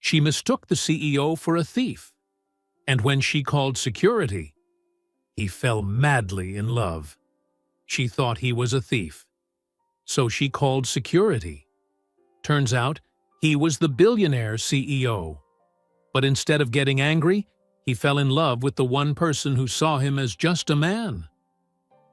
She mistook the CEO for a thief, and when she called security, he fell madly in love. She thought he was a thief, so she called security. Turns out, he was the billionaire CEO. But instead of getting angry, he fell in love with the one person who saw him as just a man.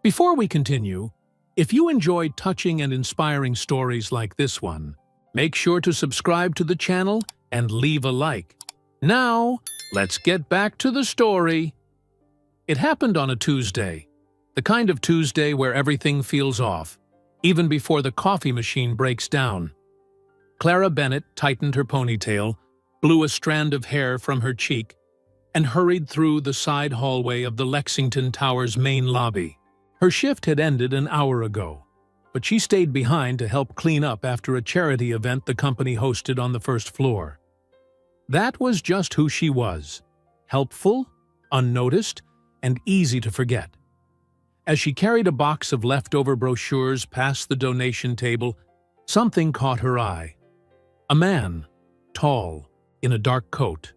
Before we continue, if you enjoyed touching and inspiring stories like this one, make sure to subscribe to the channel and leave a like. Now, let's get back to the story. It happened on a Tuesday, the kind of Tuesday where everything feels off, even before the coffee machine breaks down. Clara Bennett tightened her ponytail, blew a strand of hair from her cheek, and hurried through the side hallway of the Lexington Tower's main lobby. Her shift had ended an hour ago, but she stayed behind to help clean up after a charity event the company hosted on the first floor. That was just who she was: helpful, unnoticed, and easy to forget. As she carried a box of leftover brochures past the donation table, something caught her eye. A man, tall, in a dark coat,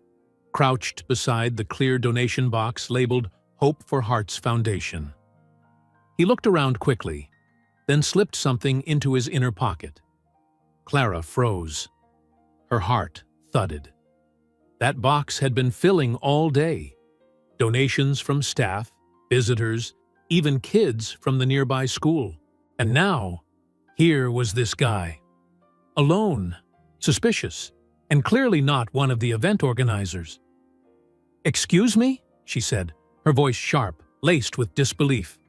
crouched beside the clear donation box labeled Hope for Hearts Foundation. He looked around quickly, then slipped something into his inner pocket. Clara froze. Her heart thudded. That box had been filling all day. Donations from staff, visitors, even kids from the nearby school. And now, here was this guy. Alone, suspicious, and clearly not one of the event organizers. "Excuse me?" she said, her voice sharp, laced with disbelief.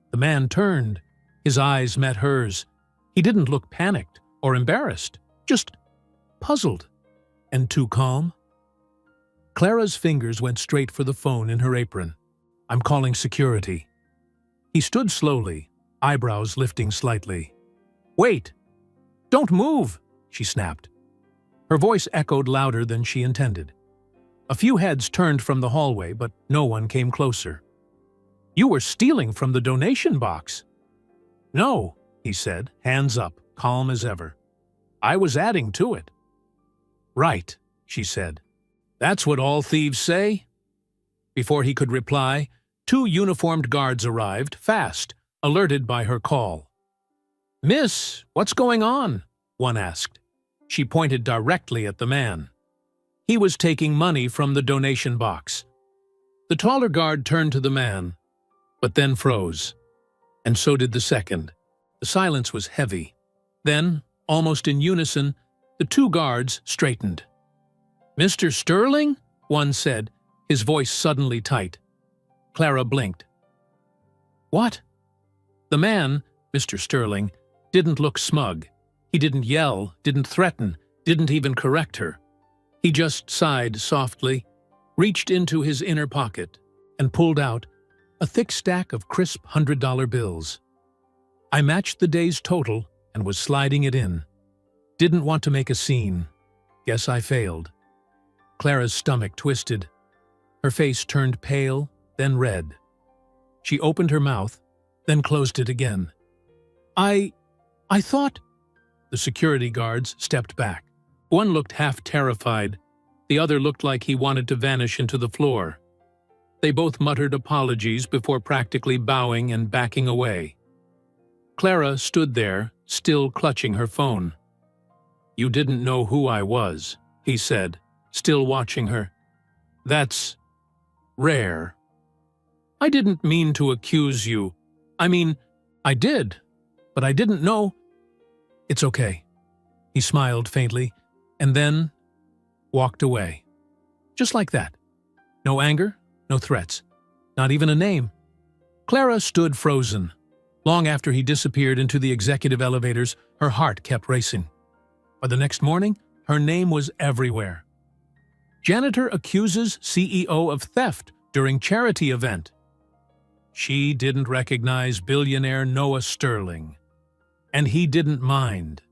The man turned. His eyes met hers. He didn't look panicked or embarrassed, just puzzled. And too calm. Clara's fingers went straight for the phone in her apron. "I'm calling security." He stood slowly, eyebrows lifting slightly. "Wait! Don't move!" she snapped. Her voice echoed louder than she intended. A few heads turned from the hallway, but no one came closer. "You were stealing from the donation box." "No," he said, hands up, calm as ever. "I was adding to it." "Right," she said. "That's what all thieves say." Before he could reply, 2 uniformed guards arrived, fast, alerted by her call. "Miss, what's going on?" one asked. She pointed directly at the man. He was taking money from the donation box. The taller guard turned to the man, but then froze. And so did the second. The silence was heavy. Then, almost in unison, the 2 guards straightened. "Mr. Sterling?" one said, his voice suddenly tight. Clara blinked. "What?" The man, Mr. Sterling, didn't look smug. He didn't yell, didn't threaten, didn't even correct her. He just sighed softly, reached into his inner pocket, and pulled out a thick stack of crisp $100 bills. "I matched the day's total and was sliding it in. Didn't want to make a scene. Guess I failed." Clara's stomach twisted. Her face turned pale, then red. She opened her mouth, then closed it again. I thought—" The security guards stepped back. One looked half terrified. The other looked like he wanted to vanish into the floor. They both muttered apologies before practically bowing and backing away. Clara stood there, still clutching her phone. "You didn't know who I was," he said, still watching her. "That's rare. I didn't mean to accuse you. I mean, I did, but I didn't know." "It's okay." He smiled faintly, and then walked away. Just like that. No anger, no threats, not even a name. Clara stood frozen. Long after he disappeared into the executive elevators, her heart kept racing. By the next morning, her name was everywhere. Janitor accuses CEO of theft during charity event. She didn't recognize billionaire Noah Sterling. And he didn't mind.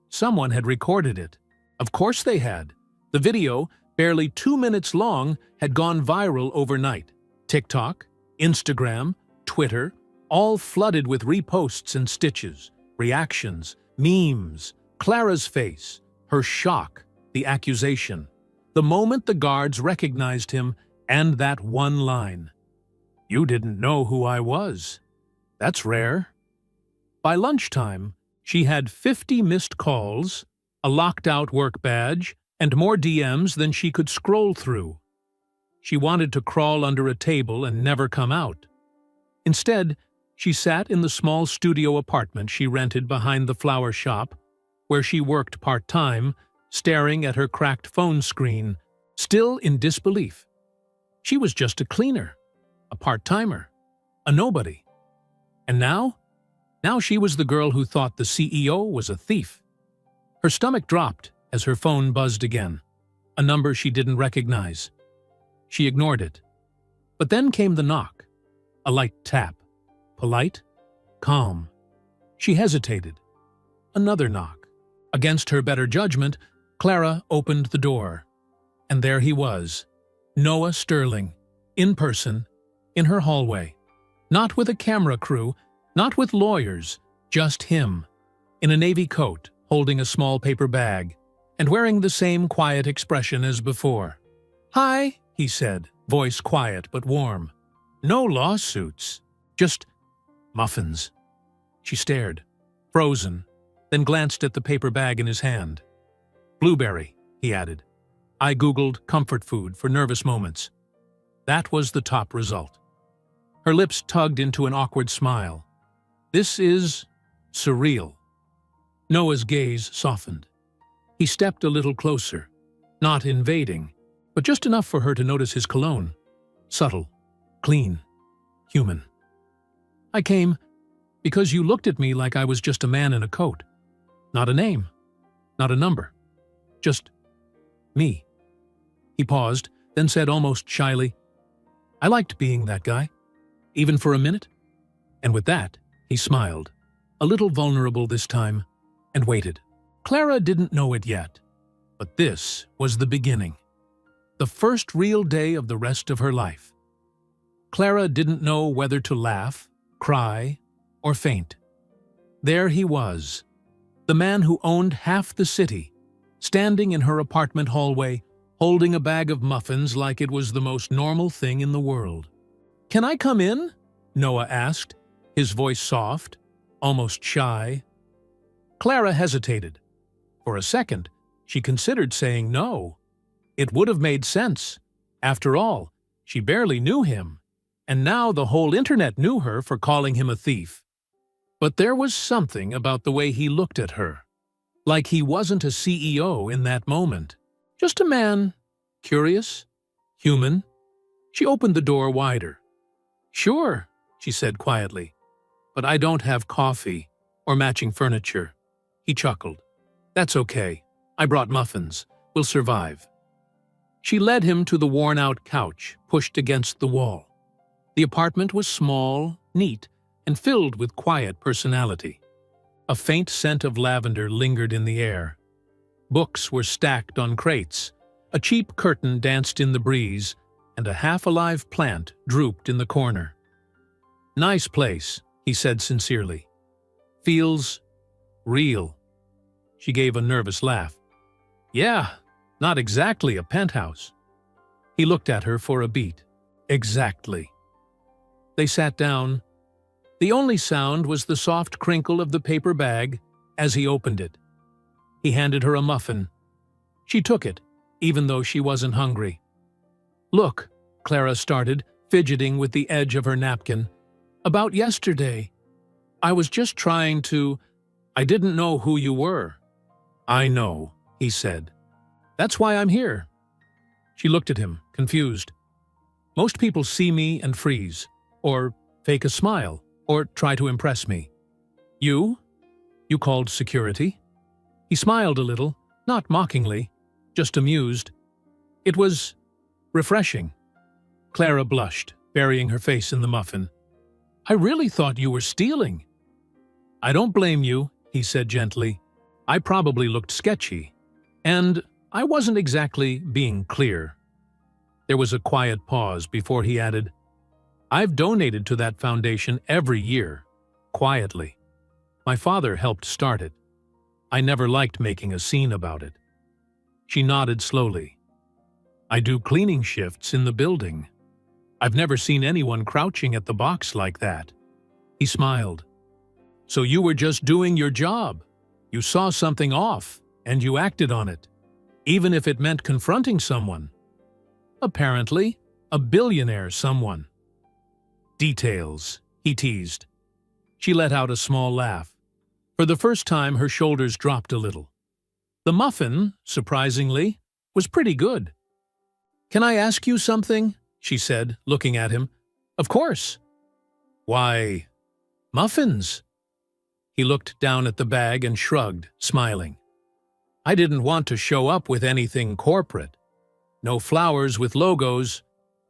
Someone had recorded it. Of course they had. The video, barely 2 minutes long, had gone viral overnight. TikTok, Instagram, Twitter, all flooded with reposts and stitches, reactions, memes, Clara's face, her shock, the accusation. The moment the guards recognized him, and that one line, "You didn't know who I was. That's rare." By lunchtime, she had 50 missed calls, a locked-out work badge, and more DMs than she could scroll through. She wanted to crawl under a table and never come out. Instead, she sat in the small studio apartment she rented behind the flower shop, where she worked part-time, staring at her cracked phone screen, still in disbelief. She was just a cleaner, a part-timer, a nobody. And now she was the girl who thought the CEO was a thief. Her stomach dropped as her phone buzzed again, a number she didn't recognize. She ignored it. But then came the knock, a light tap, polite, calm. She hesitated. Another knock. Against her better judgment, Clara opened the door. And there he was, Noah Sterling, in person, in her hallway. Not with a camera crew, not with lawyers, just him, in a navy coat, holding a small paper bag, and wearing the same quiet expression as before. "Hi," he said, voice quiet but warm. "No lawsuits, just muffins." She stared, frozen, then glanced at the paper bag in his hand. "Blueberry," he added. "I Googled comfort food for nervous moments." That was the top result. Her lips tugged into an awkward smile. "This is surreal." Noah's gaze softened. He stepped a little closer, not invading, but just enough for her to notice his cologne. Subtle, clean, human. "I came because you looked at me like I was just a man in a coat. Not a name, not a number, just me." He paused, then said almost shyly, "I liked being that guy, even for a minute." And with that, he smiled, a little vulnerable this time, and waited. Clara didn't know it yet, but this was the beginning. The first real day of the rest of her life. Clara didn't know whether to laugh, cry, or faint. There he was, the man who owned half the city, standing in her apartment hallway, holding a bag of muffins like it was the most normal thing in the world. "Can I come in?" Noah asked, his voice soft, almost shy. Clara hesitated. For a second, she considered saying no. It would have made sense. After all, she barely knew him, and now the whole internet knew her for calling him a thief. But there was something about the way he looked at her, like he wasn't a CEO in that moment. Just a man, curious, human. She opened the door wider. "Sure," she said quietly, "but I don't have coffee or matching furniture." He chuckled. "That's okay. I brought muffins. We'll survive." She led him to the worn-out couch pushed against the wall. The apartment was small, neat, and filled with quiet personality. A faint scent of lavender lingered in the air. Books were stacked on crates, a cheap curtain danced in the breeze, and a half-alive plant drooped in the corner. "Nice place," he said sincerely. "Feels real." She gave a nervous laugh. "Yeah, not exactly a penthouse." He looked at her for a beat. "Exactly." They sat down. The only sound was the soft crinkle of the paper bag as he opened it. He handed her a muffin. She took it, even though she wasn't hungry. "Look," Clara started, fidgeting with the edge of her napkin. "About yesterday. I was just trying to... I didn't know who you were." "I know," he said. "That's why I'm here." She looked at him, confused. "Most people see me and freeze, or fake a smile, or try to impress me. You? You called security?" He smiled a little, not mockingly, just amused. It was refreshing. Clara blushed, burying her face in the muffin. "I really thought you were stealing." "I don't blame you," he said gently. "I probably looked sketchy, and I wasn't exactly being clear." There was a quiet pause before he added, "I've donated to that foundation every year, quietly. My father helped start it. I never liked making a scene about it." She nodded slowly. I do cleaning shifts in the building. I've never seen anyone crouching at the box like that." He smiled. "So you were just doing your job. You saw something off, and you acted on it, even if it meant confronting someone. Apparently, a billionaire someone." "Details," he teased. She let out a small laugh. For the first time, her shoulders dropped a little. The muffin, surprisingly, was pretty good. "Can I ask you something?" she said, looking at him. "Of course." "Why, muffins." He looked down at the bag and shrugged, smiling. "I didn't want to show up with anything corporate. No flowers with logos,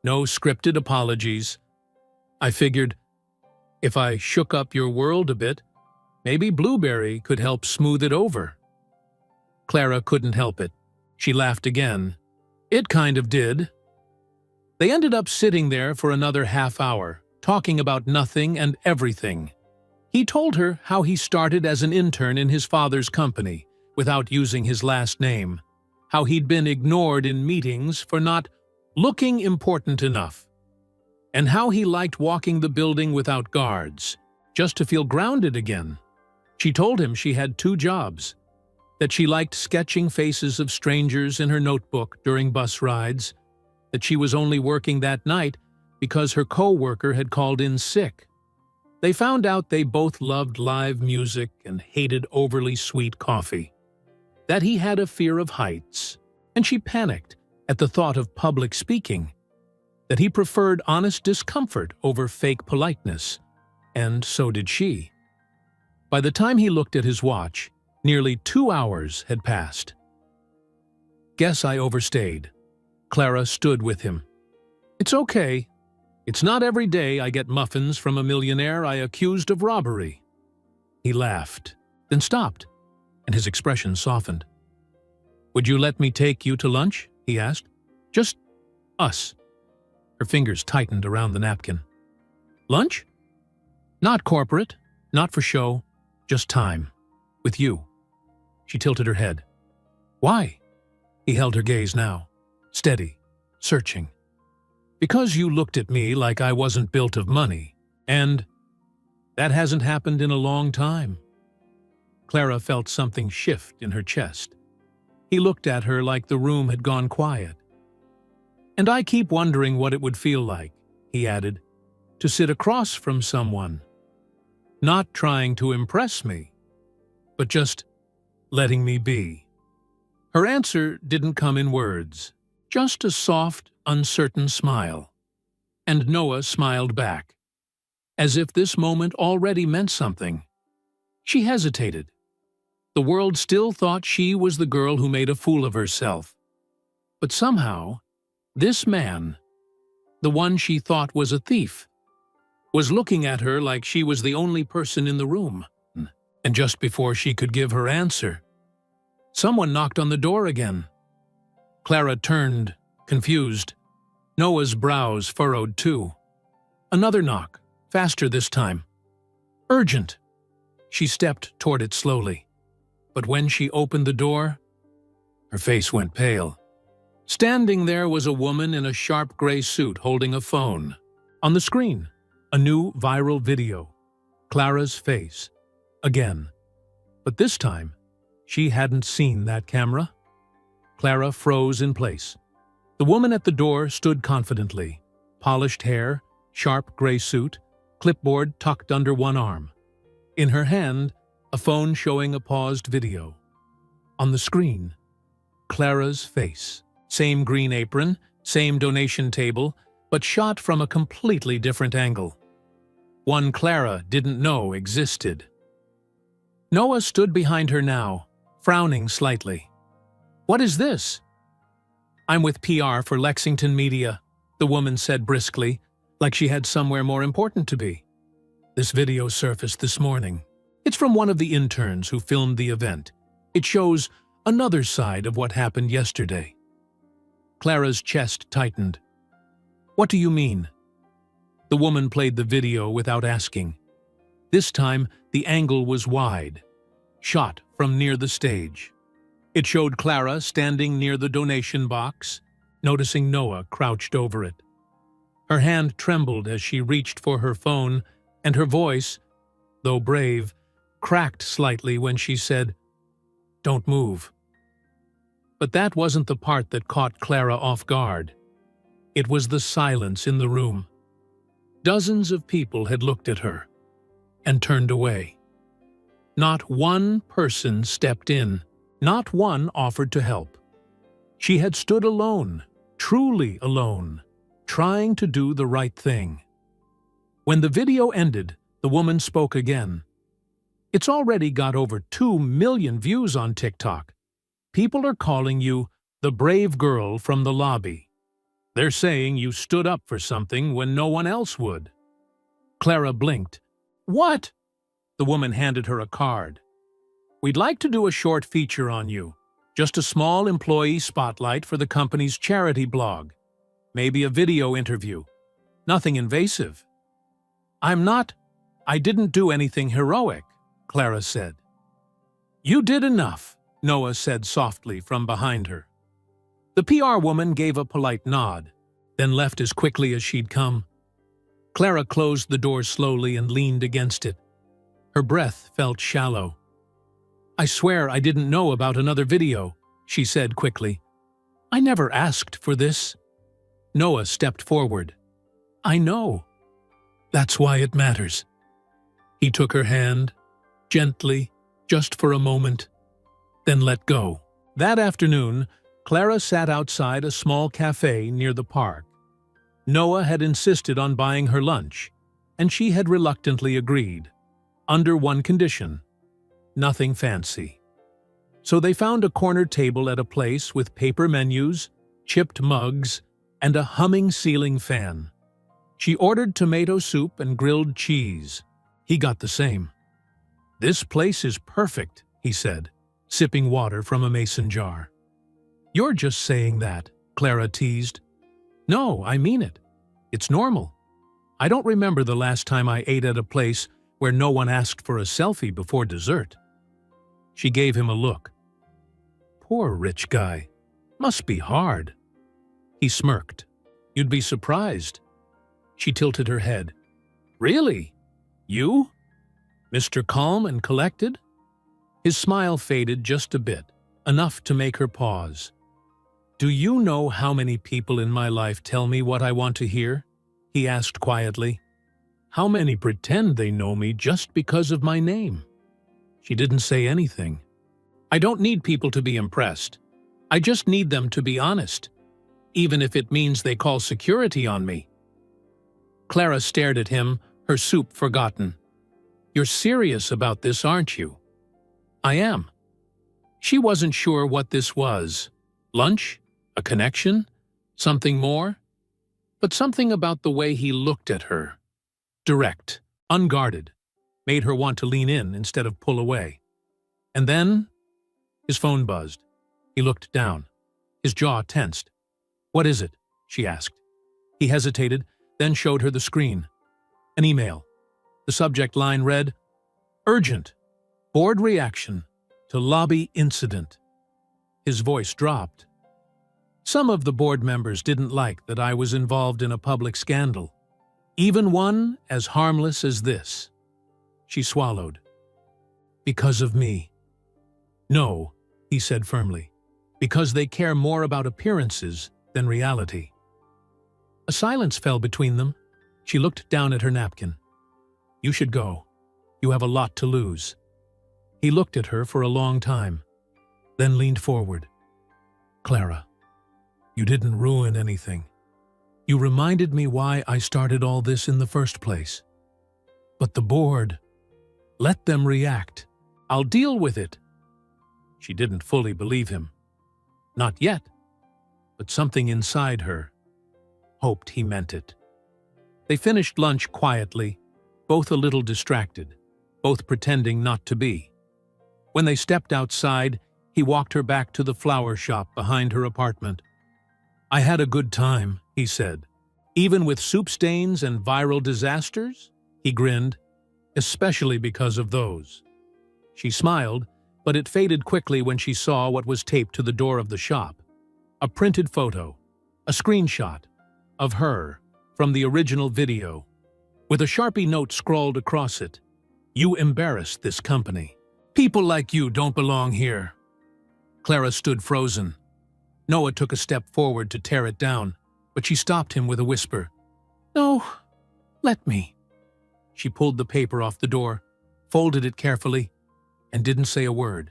no scripted apologies. I figured, if I shook up your world a bit, maybe Blueberry could help smooth it over." Clara couldn't help it. She laughed again. "It kind of did." They ended up sitting there for another half hour, talking about nothing and everything. He told her how he started as an intern in his father's company, without using his last name, how he'd been ignored in meetings for not looking important enough, and how he liked walking the building without guards, just to feel grounded again. She told him she had 2 jobs, that she liked sketching faces of strangers in her notebook during bus rides, that she was only working that night because her co-worker had called in sick. They found out they both loved live music and hated overly sweet coffee, that he had a fear of heights, and she panicked at the thought of public speaking, that he preferred honest discomfort over fake politeness, and so did she. By the time he looked at his watch, nearly 2 hours had passed. "Guess I overstayed." Clara stood with him. "It's okay. It's not every day I get muffins from a millionaire I accused of robbery." He laughed, then stopped, and his expression softened. "Would you let me take you to lunch?" he asked. "Just us." Her fingers tightened around the napkin. "Lunch? Not corporate, not for show, just time. With you." She tilted her head. "Why?" He held her gaze now, steady, searching. "Because you looked at me like I wasn't built of money, and that hasn't happened in a long time." Clara felt something shift in her chest. He looked at her like the room had gone quiet. "And I keep wondering what it would feel like," he added, "to sit across from someone, not trying to impress me, but just letting me be." Her answer didn't come in words, just a soft, uncertain smile. And Noah smiled back, as if this moment already meant something. She hesitated. The world still thought she was the girl who made a fool of herself. But somehow, this man, the one she thought was a thief, was looking at her like she was the only person in the room. And just before she could give her answer, someone knocked on the door again. Clara turned, confused. Noah's brows furrowed too. Another knock, faster this time. Urgent. She stepped toward it slowly. But when she opened the door, her face went pale. Standing there was a woman in a sharp gray suit holding a phone. On the screen, a new viral video. Clara's face. Again. But this time, she hadn't seen that camera. Clara froze in place. The woman at the door stood confidently. Polished hair, sharp gray suit, clipboard tucked under one arm. In her hand, a phone showing a paused video. On the screen, Clara's face. Same green apron, same donation table, but shot from a completely different angle. One Clara didn't know existed. Noah stood behind her now, frowning slightly. "What is this?" "I'm with PR for Lexington Media," the woman said briskly, like she had somewhere more important to be. "This video surfaced this morning. It's from one of the interns who filmed the event. It shows another side of what happened yesterday." Clara's chest tightened. "What do you mean?" The woman played the video without asking. This time, the angle was wide, shot from near the stage. It showed Clara standing near the donation box, noticing Noah crouched over it. Her hand trembled as she reached for her phone, and her voice, though brave, cracked slightly when she said, "Don't move." But that wasn't the part that caught Clara off guard. It was the silence in the room. Dozens of people had looked at her and turned away. Not one person stepped in. Not one offered to help. She had stood alone, truly alone, trying to do the right thing. When the video ended, the woman spoke again. "It's already got over 2 million views on TikTok. People are calling you the brave girl from the lobby. They're saying you stood up for something when no one else would." Clara blinked. "What?" The woman handed her a card. "We'd like to do a short feature on you. Just a small employee spotlight for the company's charity blog. Maybe a video interview. Nothing invasive." I didn't do anything heroic," Clara said. "You did enough," Noah said softly from behind her. The PR woman gave a polite nod, then left as quickly as she'd come. Clara closed the door slowly and leaned against it. Her breath felt shallow. "I swear I didn't know about another video," she said quickly. "I never asked for this." Noah stepped forward. "I know. That's why it matters." He took her hand, gently, just for a moment, then let go. That afternoon, Clara sat outside a small cafe near the park. Noah had insisted on buying her lunch, and she had reluctantly agreed, under one condition: nothing fancy. So they found a corner table at a place with paper menus, chipped mugs, and a humming ceiling fan. She ordered tomato soup and grilled cheese. He got the same. "This place is perfect," he said, sipping water from a mason jar. "You're just saying that," Clara teased. "No, I mean it. It's normal. I don't remember the last time I ate at a place where no one asked for a selfie before dessert." She gave him a look. "Poor rich guy. Must be hard." He smirked. "You'd be surprised." She tilted her head. "Really? You? Mr. Calm and Collected?" His smile faded just a bit, enough to make her pause. "Do you know how many people in my life tell me what I want to hear?" he asked quietly. "How many pretend they know me just because of my name?" She didn't say anything. "I don't need people to be impressed. I just need them to be honest, even if it means they call security on me." Clara stared at him, her soup forgotten. "You're serious about this, aren't you?" "I am." She wasn't sure what this was. Lunch? A connection? Something more? But something about the way he looked at her, direct, unguarded, made her want to lean in instead of pull away. And then his phone buzzed. He looked down. His jaw tensed. "What is it?" she asked. He hesitated, then showed her the screen. An email. The subject line read, "Urgent. Board reaction to lobby incident." His voice dropped. "Some of the board members didn't like that I was involved in a public scandal, even one as harmless as this." She swallowed. "Because of me." "No," he said firmly, "because they care more about appearances than reality." A silence fell between them. She looked down at her napkin. "You should go. You have a lot to lose." He looked at her for a long time, then leaned forward. "Clara, you didn't ruin anything. You reminded me why I started all this in the first place. But the board, let them react. I'll deal with it." She didn't fully believe him. Not yet. But something inside her hoped he meant it. They finished lunch quietly, both a little distracted, both pretending not to be. When they stepped outside, he walked her back to the flower shop behind her apartment. "I had a good time," he said. "Even with soup stains and viral disasters?" He grinned. "Especially because of those." She smiled, but it faded quickly when she saw what was taped to the door of the shop. A printed photo. A screenshot of her from the original video, with a Sharpie note scrawled across it. "You embarrassed this company. People like you don't belong here." Clara stood frozen. Noah took a step forward to tear it down, but she stopped him with a whisper. "No, let me." She pulled the paper off the door, folded it carefully, and didn't say a word.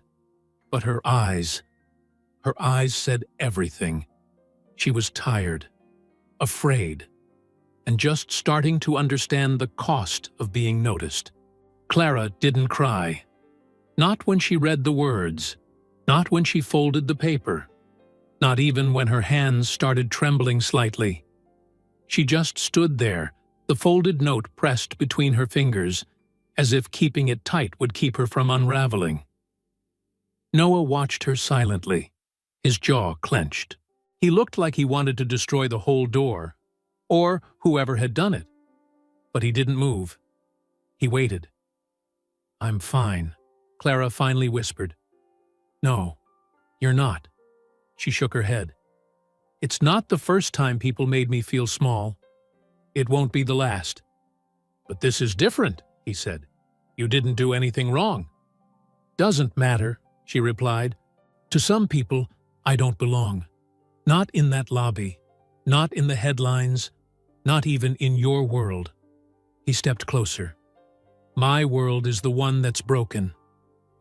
But her eyes said everything. She was tired, afraid, and just starting to understand the cost of being noticed. Clara didn't cry. Not when she read the words, not when she folded the paper, not even when her hands started trembling slightly. She just stood there, the folded note pressed between her fingers, as if keeping it tight would keep her from unraveling. Noah watched her silently, his jaw clenched. He looked like he wanted to destroy the whole door, or whoever had done it. But he didn't move. He waited. "I'm fine," Clara finally whispered. "No, you're not." She shook her head. "It's not the first time people made me feel small. It won't be the last." "But this is different," he said. "You didn't do anything wrong." "Doesn't matter," she replied. "To some people, I don't belong. Not in that lobby, not in the headlines, not even in your world." He stepped closer. "My world is the one that's broken,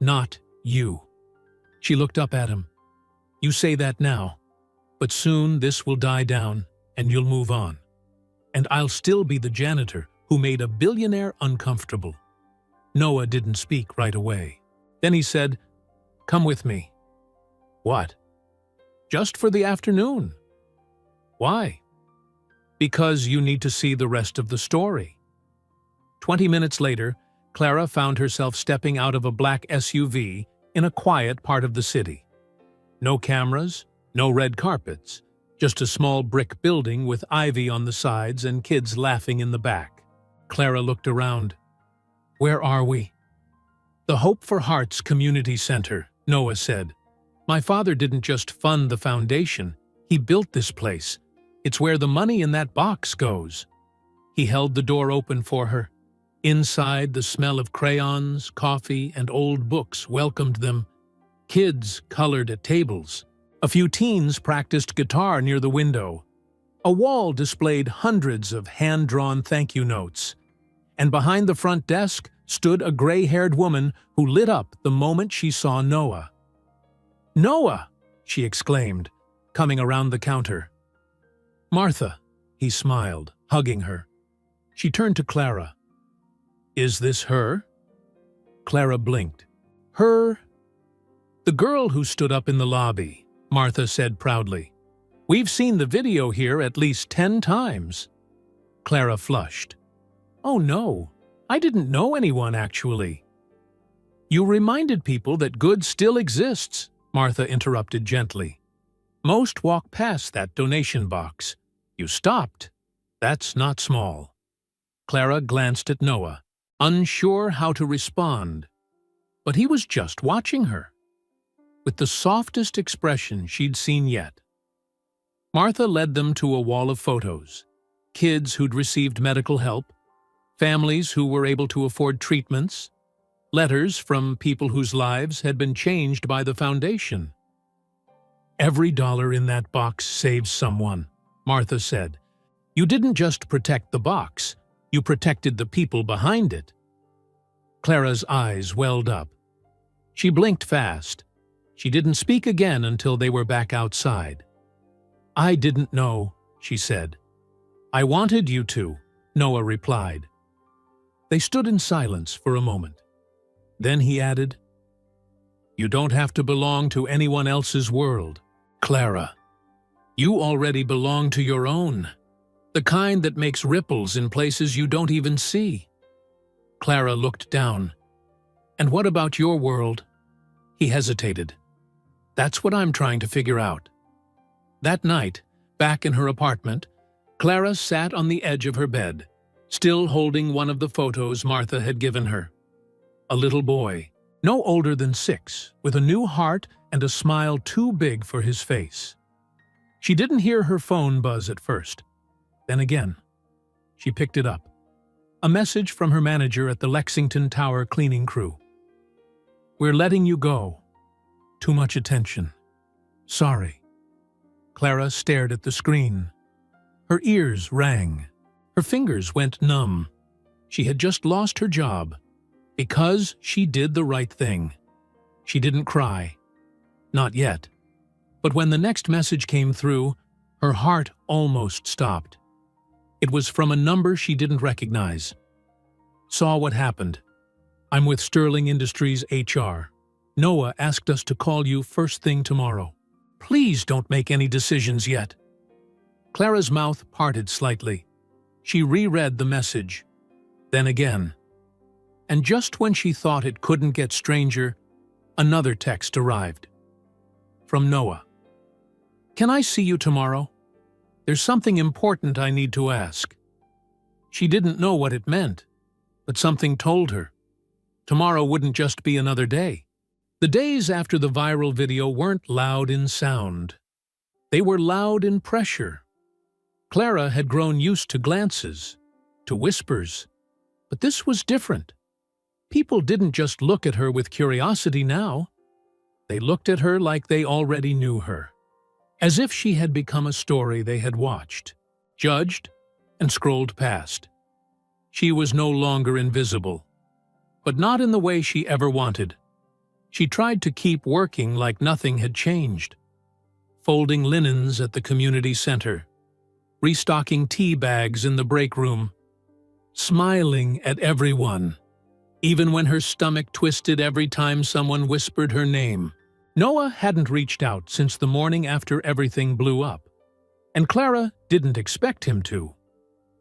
not you." She looked up at him. "You say that now, but soon this will die down and you'll move on. And I'll still be the janitor who made a billionaire uncomfortable." Noah didn't speak right away. Then he said, "Come with me." "What?" "Just for the afternoon." "Why?" "Because you need to see the rest of the story." 20 minutes later, Clara found herself stepping out of a black SUV in a quiet part of the city. No cameras, no red carpets, just a small brick building with ivy on the sides and kids laughing in the back. Clara looked around. "Where are we?" "The Hope for Hearts Community Center," Noah said. "My father didn't just fund the foundation, he built this place. It's where the money in that box goes." He held the door open for her. Inside, the smell of crayons, coffee, and old books welcomed them. Kids colored at tables. A few teens practiced guitar near the window. A wall displayed hundreds of hand-drawn thank you notes. And behind the front desk stood a gray-haired woman who lit up the moment she saw Noah. "Noah!" she exclaimed, coming around the counter. "Martha," he smiled, hugging her. She turned to Clara. "Is this her?" Clara blinked. "Her?" "The girl who stood up in the lobby," Martha said proudly. "We've seen the video here at least 10 times." Clara flushed. "Oh no, I didn't know anyone actually." "You reminded people that good still exists," Martha interrupted gently. "Most walk past that donation box. You stopped. That's not small." Clara glanced at Noah, unsure how to respond. But he was just watching her, with the softest expression she'd seen yet. Martha led them to a wall of photos. Kids who'd received medical help, families who were able to afford treatments, letters from people whose lives had been changed by the foundation. "Every dollar in that box saves someone," Martha said. "You didn't just protect the box, you protected the people behind it." Clara's eyes welled up. She blinked fast. She didn't speak again until they were back outside. "I didn't know," she said. "I wanted you to," Noah replied. They stood in silence for a moment. Then he added, "You don't have to belong to anyone else's world, Clara. You already belong to your own, the kind that makes ripples in places you don't even see." Clara looked down. "And what about your world?" He hesitated. "That's what I'm trying to figure out." That night, back in her apartment, Clara sat on the edge of her bed, still holding one of the photos Martha had given her. A little boy, no older than 6, with a new heart and a smile too big for his face. She didn't hear her phone buzz at first. Then again, she picked it up. A message from her manager at the Lexington Tower cleaning crew. "We're letting you go. Too much attention. Sorry." Clara stared at the screen. Her ears rang. Her fingers went numb. She had just lost her job because she did the right thing. She didn't cry. Not yet. But when the next message came through, her heart almost stopped. It was from a number she didn't recognize. "Saw what happened. I'm with Sterling Industries HR. Noah asked us to call you first thing tomorrow. Please don't make any decisions yet." Clara's mouth parted slightly. She reread the message. Then again. And just when she thought it couldn't get stranger, another text arrived. From Noah. "Can I see you tomorrow? There's something important I need to ask." She didn't know what it meant, but something told her. Tomorrow wouldn't just be another day. The days after the viral video weren't loud in sound. They were loud in pressure. Clara had grown used to glances, to whispers, but this was different. People didn't just look at her with curiosity now. They looked at her like they already knew her, as if she had become a story they had watched, judged, and scrolled past. She was no longer invisible, but not in the way she ever wanted. She tried to keep working like nothing had changed, folding linens at the community center, restocking tea bags in the break room, smiling at everyone, even when her stomach twisted every time someone whispered her name. Noah hadn't reached out since the morning after everything blew up, and Clara didn't expect him to.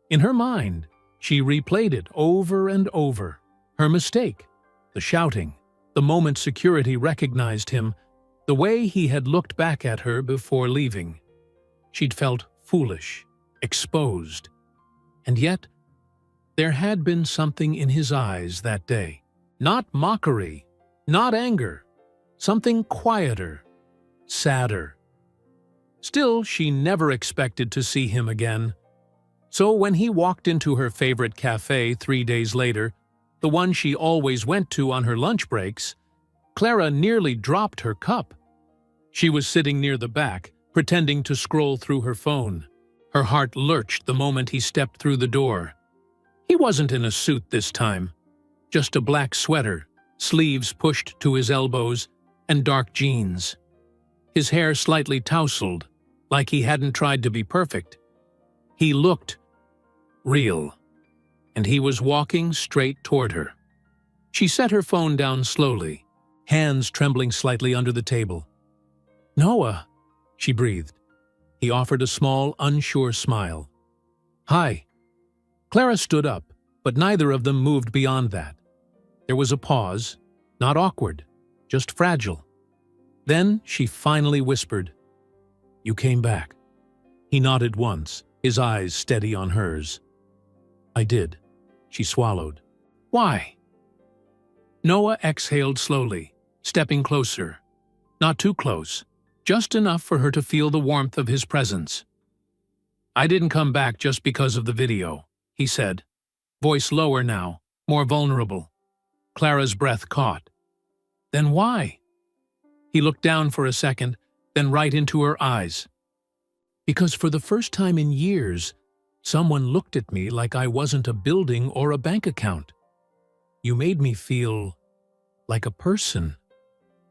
In her mind, she replayed it over and over. Her mistake, the shouting, the moment security recognized him, the way he had looked back at her before leaving. She'd felt foolish, exposed. And yet, there had been something in his eyes that day. Not mockery, not anger. Something quieter, sadder. Still, she never expected to see him again. So when he walked into her favorite cafe 3 days later, the one she always went to on her lunch breaks, Clara nearly dropped her cup. She was sitting near the back, pretending to scroll through her phone. Her heart lurched the moment he stepped through the door. He wasn't in a suit this time, just a black sweater, sleeves pushed to his elbows, and dark jeans. His hair slightly tousled, like he hadn't tried to be perfect. He looked real, and he was walking straight toward her. She set her phone down slowly, hands trembling slightly under the table. "Noah," she breathed. He offered a small, unsure smile. "Hi." Clara stood up, but neither of them moved beyond that. There was a pause, not awkward, just fragile. Then she finally whispered, "You came back." He nodded once, his eyes steady on hers. "I did," she swallowed. "Why?" Noah exhaled slowly, stepping closer. Not too close, just enough for her to feel the warmth of his presence. "I didn't come back just because of the video," he said, voice lower now, more vulnerable. Clara's breath caught. "Then why?" He looked down for a second, then right into her eyes. "Because for the first time in years, someone looked at me like I wasn't a building or a bank account. You made me feel like a person,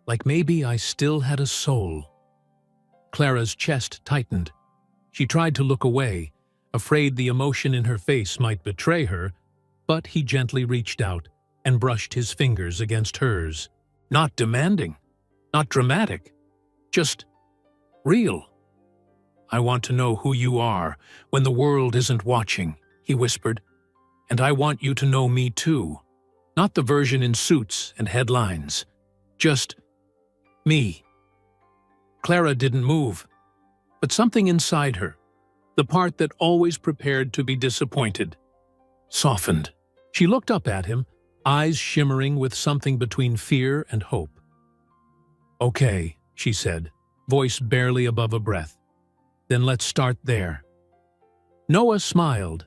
like maybe I still had a soul." Clara's chest tightened. She tried to look away, afraid the emotion in her face might betray her, but he gently reached out and brushed his fingers against hers. Not demanding, not dramatic, just real. "I want to know who you are when the world isn't watching," he whispered. "And I want you to know me too. Not the version in suits and headlines. Just me." Clara didn't move, but something inside her, the part that always prepared to be disappointed, softened. She looked up at him, eyes shimmering with something between fear and hope. "Okay," she said, voice barely above a breath. Then let's start there. Noah smiled,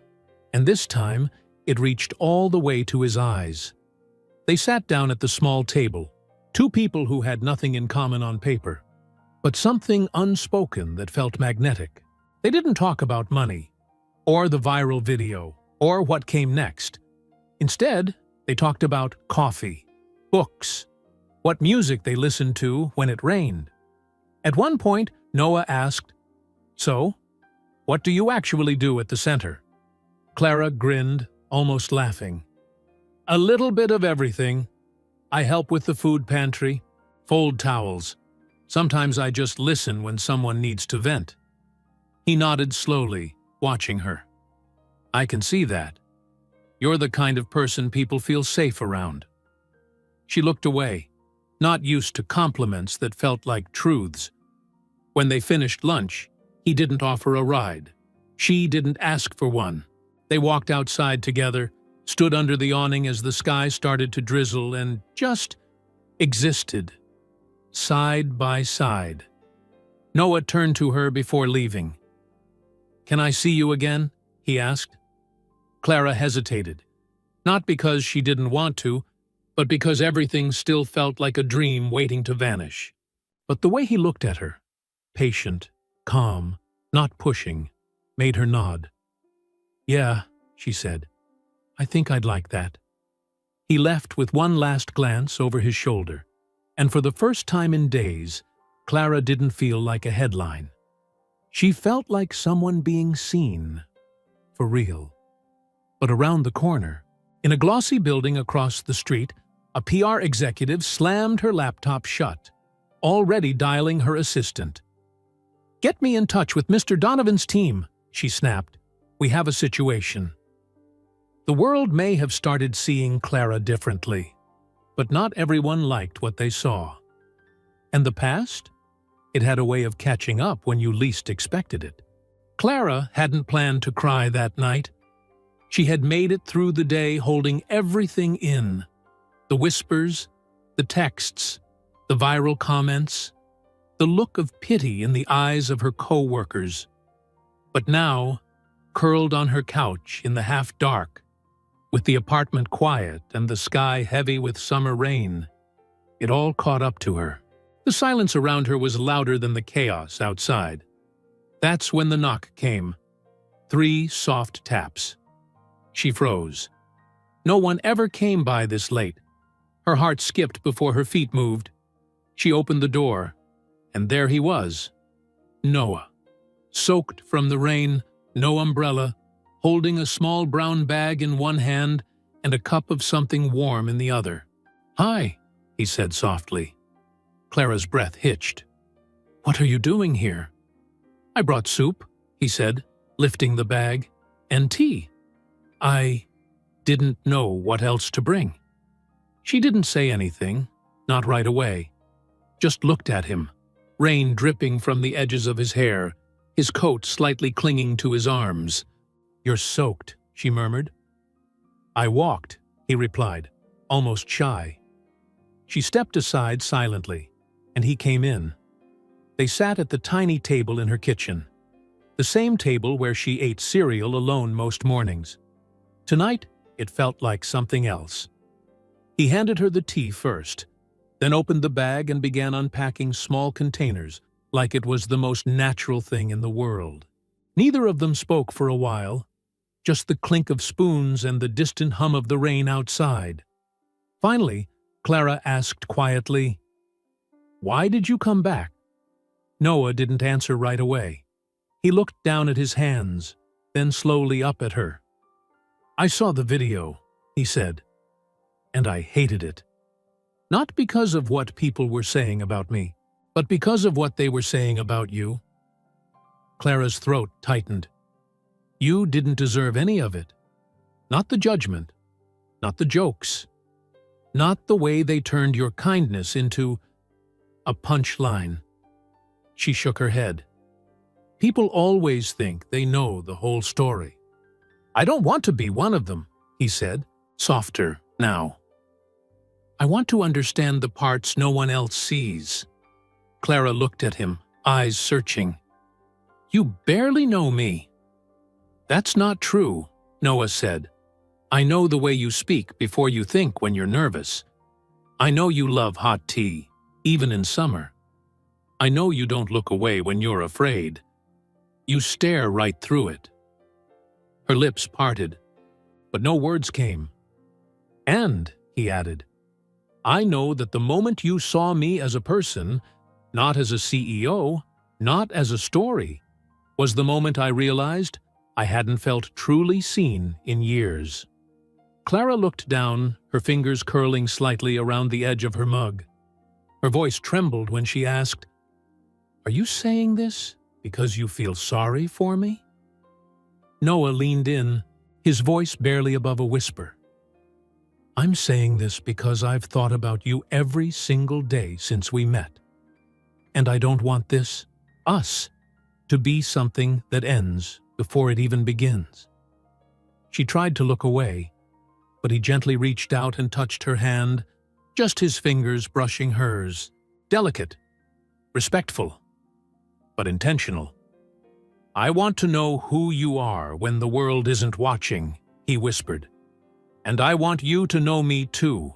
and this time it reached all the way to his eyes. They sat down at the small table, two people who had nothing in common on paper, but something unspoken that felt magnetic. They didn't talk about money, or the viral video, or what came next. Instead, they talked about coffee, books, what music they listened to when it rained. At one point, Noah asked, "So, what do you actually do at the center?" Clara grinned, almost laughing. "A little bit of everything. I help with the food pantry, fold towels. Sometimes I just listen when someone needs to vent." He nodded slowly, watching her. "I can see that. You're the kind of person people feel safe around." She looked away, not used to compliments that felt like truths. When they finished lunch, he didn't offer a ride. She didn't ask for one. They walked outside together, stood under the awning as the sky started to drizzle, and just existed, side by side. Noah turned to her before leaving. "Can I see you again?" he asked. Clara hesitated, not because she didn't want to, but because everything still felt like a dream waiting to vanish. But the way he looked at her, patient, calm, not pushing, made her nod. "Yeah," she said, "I think I'd like that." He left with one last glance over his shoulder, and for the first time in days, Clara didn't feel like a headline. She felt like someone being seen, for real. But around the corner, in a glossy building across the street, a PR executive slammed her laptop shut, already dialing her assistant. "Get me in touch with Mr. Donovan's team," she snapped. "We have a situation." The world may have started seeing Clara differently, but not everyone liked what they saw. And the past? It had a way of catching up when you least expected it. Clara hadn't planned to cry that night. She had made it through the day holding everything in. The whispers, the texts, the viral comments, the look of pity in the eyes of her co-workers. But now, curled on her couch in the half-dark, with the apartment quiet and the sky heavy with summer rain, it all caught up to her. The silence around her was louder than the chaos outside. That's when the knock came. 3 soft taps. She froze. No one ever came by this late. Her heart skipped before her feet moved. She opened the door, and there he was. Noah. Soaked from the rain, no umbrella, holding a small brown bag in one hand and a cup of something warm in the other. "Hi," he said softly. Clara's breath hitched. "What are you doing here?" "I brought soup," he said, lifting the bag, "and tea. I didn't know what else to bring." She didn't say anything, not right away. Just looked at him, rain dripping from the edges of his hair, his coat slightly clinging to his arms. "You're soaked," she murmured. "I walked," he replied, almost shy. She stepped aside silently, and he came in. They sat at the tiny table in her kitchen, the same table where she ate cereal alone most mornings. Tonight, it felt like something else. He handed her the tea first, then opened the bag and began unpacking small containers like it was the most natural thing in the world. Neither of them spoke for a while, just the clink of spoons and the distant hum of the rain outside. Finally, Clara asked quietly, "Why did you come back?" Noah didn't answer right away. He looked down at his hands, then slowly up at her. "I saw the video," he said, "and I hated it. Not because of what people were saying about me, but because of what they were saying about you." Clara's throat tightened. "You didn't deserve any of it. Not the judgment, not the jokes, not the way they turned your kindness into a punchline." She shook her head. "People always think they know the whole story." "I don't want to be one of them," he said, softer now. "I want to understand the parts no one else sees." Clara looked at him, eyes searching. You barely know me." "That's not true," Noah said. "I know the way you speak before you think when you're nervous. I know you love hot tea, even in summer. I know you don't look away when you're afraid. You stare right through it." Her lips parted, but no words came. "And," he added, "I know that the moment you saw me as a person, not as a CEO, not as a story, was the moment I realized I hadn't felt truly seen in years." Clara looked down, her fingers curling slightly around the edge of her mug. Her voice trembled when she asked, "Are you saying this because you feel sorry for me?" Noah leaned in, his voice barely above a whisper. "I'm saying this because I've thought about you every single day since we met. And I don't want this, us, to be something that ends before it even begins." She tried to look away, but he gently reached out and touched her hand, just his fingers brushing hers, delicate, respectful, but intentional. "I want to know who you are when the world isn't watching," he whispered. "And I want you to know me too,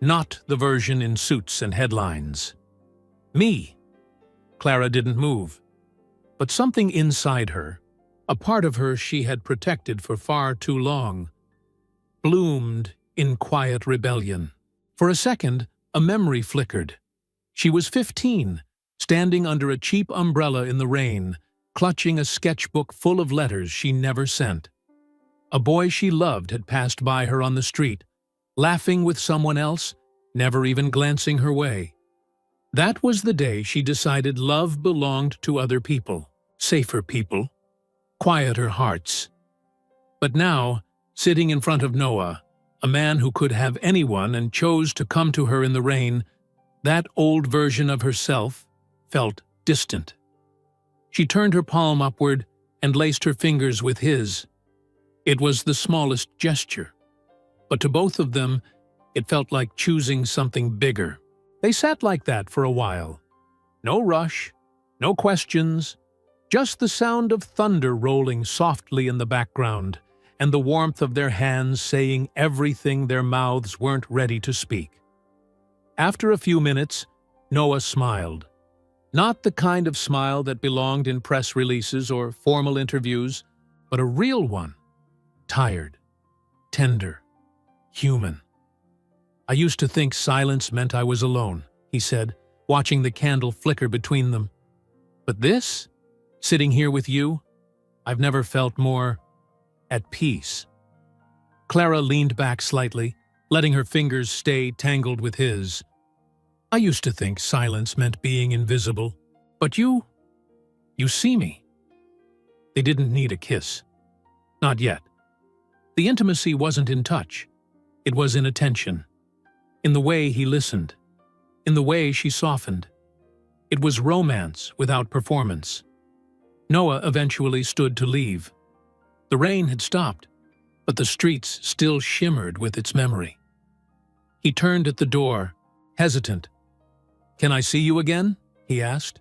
not the version in suits and headlines. Me." Clara didn't move, but something inside her, a part of her she had protected for far too long, bloomed in quiet rebellion. For a second, a memory flickered. She was 15, standing under a cheap umbrella in the rain, clutching a sketchbook full of letters she never sent. A boy she loved had passed by her on the street, laughing with someone else, never even glancing her way. That was the day she decided love belonged to other people, safer people, quieter hearts. But now, sitting in front of Noah, a man who could have anyone and chose to come to her in the rain, that old version of herself felt distant. She turned her palm upward and laced her fingers with his. It was the smallest gesture, but to both of them, it felt like choosing something bigger. They sat like that for a while. No rush, no questions, just the sound of thunder rolling softly in the background, and the warmth of their hands saying everything their mouths weren't ready to speak. After a few minutes, Noah smiled. Not the kind of smile that belonged in press releases or formal interviews, but a real one. Tired, tender, human. "I used to think silence meant I was alone," he said, watching the candle flicker between them. "But this, sitting here with you, I've never felt more at peace." Clara leaned back slightly, letting her fingers stay tangled with his. "I used to think silence meant being invisible, but you see me." They didn't need a kiss. Not yet. The intimacy wasn't in touch. It was in attention. In the way he listened. In the way she softened. It was romance without performance. Noah eventually stood to leave. The rain had stopped, but the streets still shimmered with its memory. He turned at the door, hesitant. "Can I see you again?" he asked.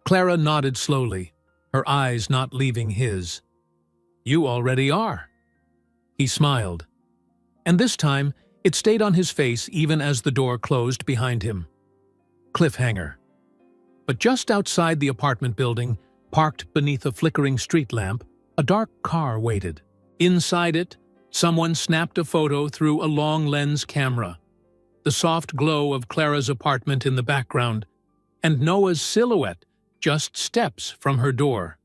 Clara nodded slowly, her eyes not leaving his. "You already are." He smiled, and this time it stayed on his face even as the door closed behind him. Cliffhanger. But just outside the apartment building, parked beneath a flickering street lamp, a dark car waited. Inside it, someone snapped a photo through a long lens camera. The soft glow of Clara's apartment in the background, and Noah's silhouette just steps from her door.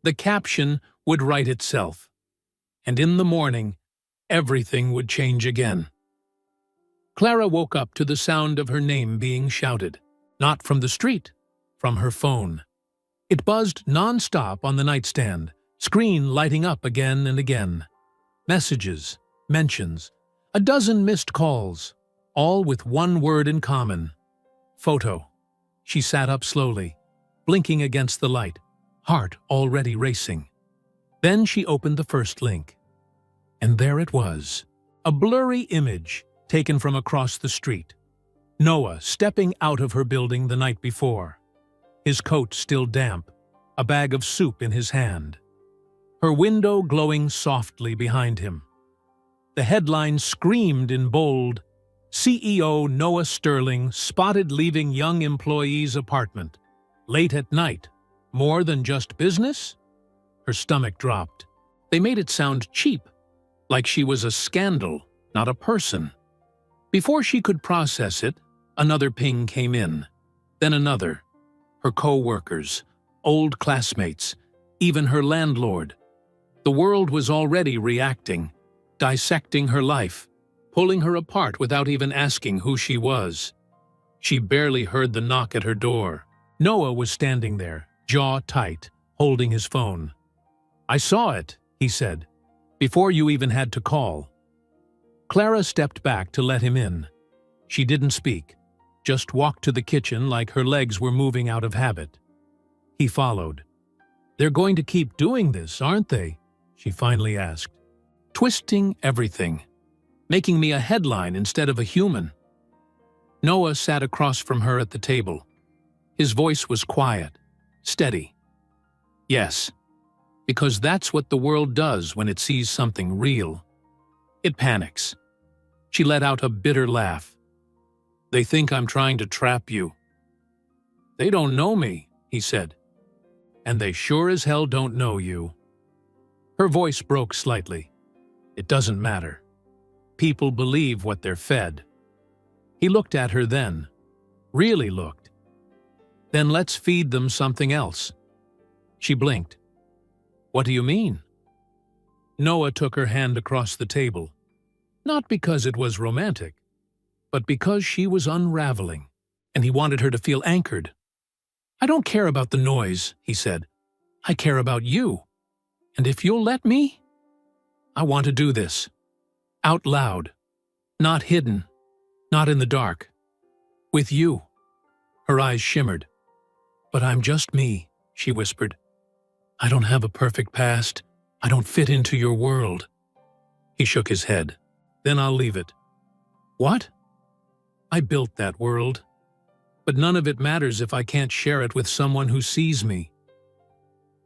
The caption would write itself, and in the morning, everything would change again. Clara woke up to the sound of her name being shouted, not from the street, from her phone. It buzzed non-stop on the nightstand, screen lighting up again and again. Messages, mentions, a dozen missed calls, all with one word in common. Photo. She sat up slowly, blinking against the light, heart already racing. Then she opened the first link. And there it was, a blurry image taken from across the street. Noah stepping out of her building the night before, his coat still damp, a bag of soup in his hand. Her window glowing softly behind him. The headline screamed in bold, CEO Noah Sterling spotted leaving young employee's apartment. Late at night. More than just business? Her stomach dropped. They made it sound cheap, like she was a scandal, not a person. Before she could process it, another ping came in. Then another. Her co-workers, old classmates, even her landlord. The world was already reacting, dissecting her life, pulling her apart without even asking who she was. She barely heard the knock at her door. Noah was standing there, jaw tight, holding his phone. "I saw it," he said, "before you even had to call." Clara stepped back to let him in. She didn't speak, just walked to the kitchen like her legs were moving out of habit. He followed. "They're going to keep doing this, aren't they?" she finally asked. "Twisting everything, making me a headline instead of a human." Noah sat across from her at the table. His voice was quiet, steady. "Yes, because that's what the world does when it sees something real. It panics." She let out a bitter laugh. "They think I'm trying to trap you." "They don't know me," he said. "And they sure as hell don't know you." Her voice broke slightly. "It doesn't matter. People believe what they're fed." He looked at her then. Really looked. "Then let's feed them something else." She blinked. "What do you mean?" Noah took her hand across the table. Not because it was romantic, but because she was unraveling, and he wanted her to feel anchored. "I don't care about the noise," he said. "I care about you. And if you'll let me, I want to do this. Out loud. Not hidden. Not in the dark. With you." Her eyes shimmered. "But I'm just me," she whispered. "I don't have a perfect past. I don't fit into your world." He shook his head. "Then I'll leave it." "What?" "I built that world. But none of it matters if I can't share it with someone who sees me."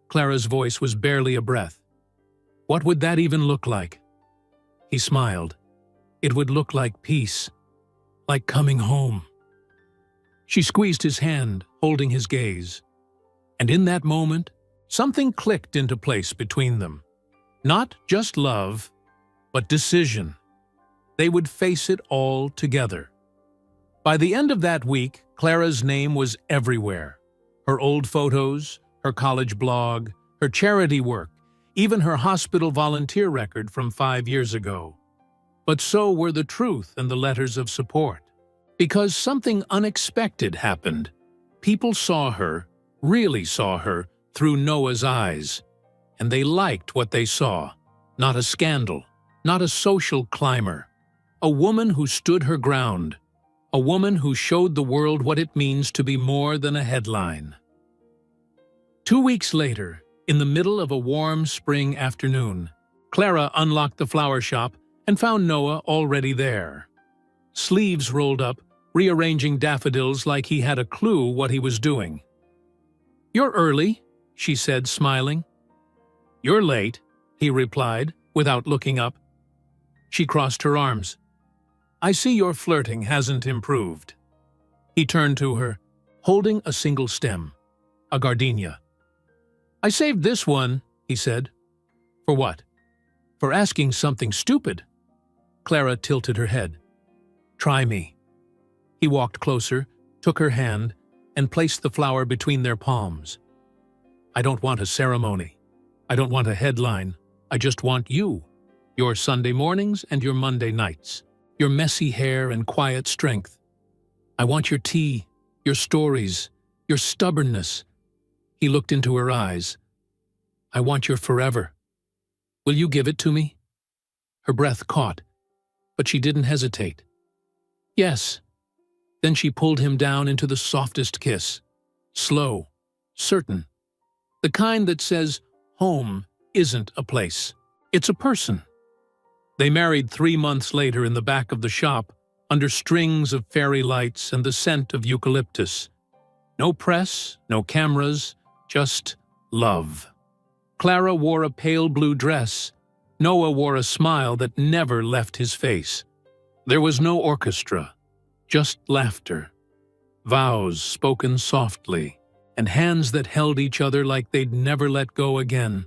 Clara's voice was barely a breath. "What would that even look like?" He smiled. "It would look like peace. Like coming home." She squeezed his hand, holding his gaze. And in that moment, something clicked into place between them. Not just love, but decision. They would face it all together. By the end of that week, Clara's name was everywhere. Her old photos, her college blog, her charity work, even her hospital volunteer record from 5 years ago. But so were the truth and the letters of support. Because something unexpected happened. People saw her, really saw her, through Noah's eyes. And they liked what they saw. Not a scandal, not a social climber. A woman who stood her ground. A woman who showed the world what it means to be more than a headline. 2 weeks later, in the middle of a warm spring afternoon, Clara unlocked the flower shop and found Noah already there. Sleeves rolled up, rearranging daffodils like he had a clue what he was doing. "You're early," she said, smiling. "You're late," he replied, without looking up. She crossed her arms. "I see your flirting hasn't improved." He turned to her, holding a single stem, a gardenia. "I saved this one," he said. "For what?" "For asking something stupid." Clara tilted her head. "Try me." He walked closer, took her hand, and placed the flower between their palms. "I don't want a ceremony. I don't want a headline. I just want you. Your Sunday mornings and your Monday nights. Your messy hair and quiet strength. I want your tea, your stories, your stubbornness." He looked into her eyes. "I want your forever. Will you give it to me?" Her breath caught, but she didn't hesitate. "Yes." Then she pulled him down into the softest kiss. Slow, certain. The kind that says, home isn't a place. It's a person. They married 3 months later in the back of the shop, under strings of fairy lights and the scent of eucalyptus. No press, no cameras, just love. Clara wore a pale blue dress. Noah wore a smile that never left his face. There was no orchestra, just laughter, vows spoken softly, and hands that held each other like they'd never let go again.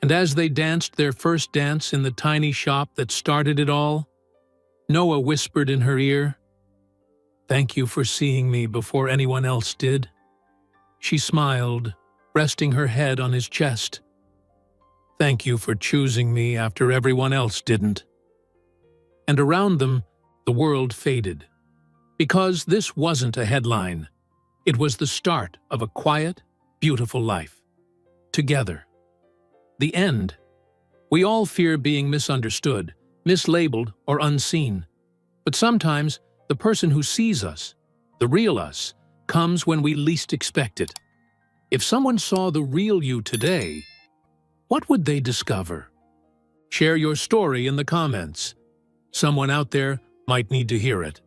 And as they danced their first dance in the tiny shop that started it all, Noah whispered in her ear, "Thank you for seeing me before anyone else did." She smiled, resting her head on his chest. "Thank you for choosing me after everyone else didn't." And around them, the world faded. Because this wasn't a headline. It was the start of a quiet, beautiful life. Together. The end. We all fear being misunderstood, mislabeled, or unseen. But sometimes, the person who sees us, the real us, comes when we least expect it. If someone saw the real you today, what would they discover? Share your story in the comments. Someone out there might need to hear it.